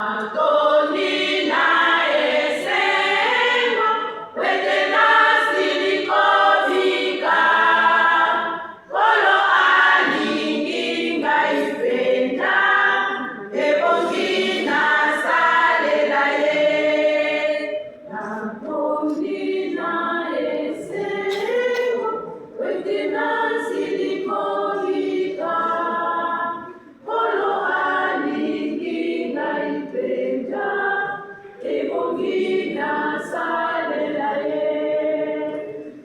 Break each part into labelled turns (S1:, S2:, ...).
S1: Antonina esema wetena silikovika kolo alinginga ipenda ebongina salela ye. Antonina esema wetena silikovika kolo alinginga ipenda ebongina salela ye.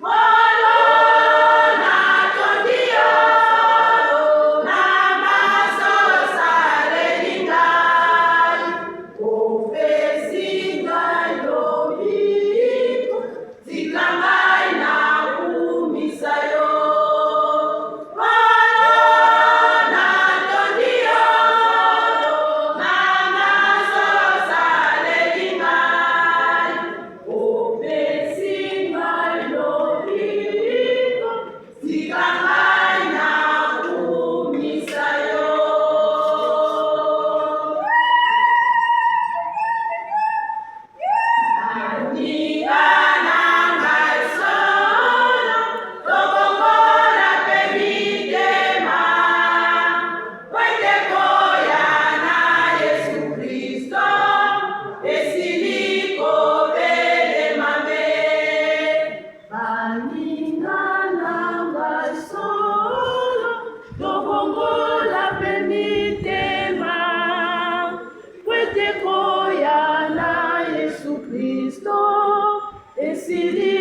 S1: Kolo natondio namaso salelingai ofesingai lobiko zikangai na kumisayo. Kolo natondio namaso salelingai ofesingai lobiko zikangai na kumisayo. Anikana ngai solo tokongola pe mitema wetekoya na Yesu Kristo esiliko belema mbe. Anikana ngai solo tokongola pe mitema wetekoya na Yesu Kristo esili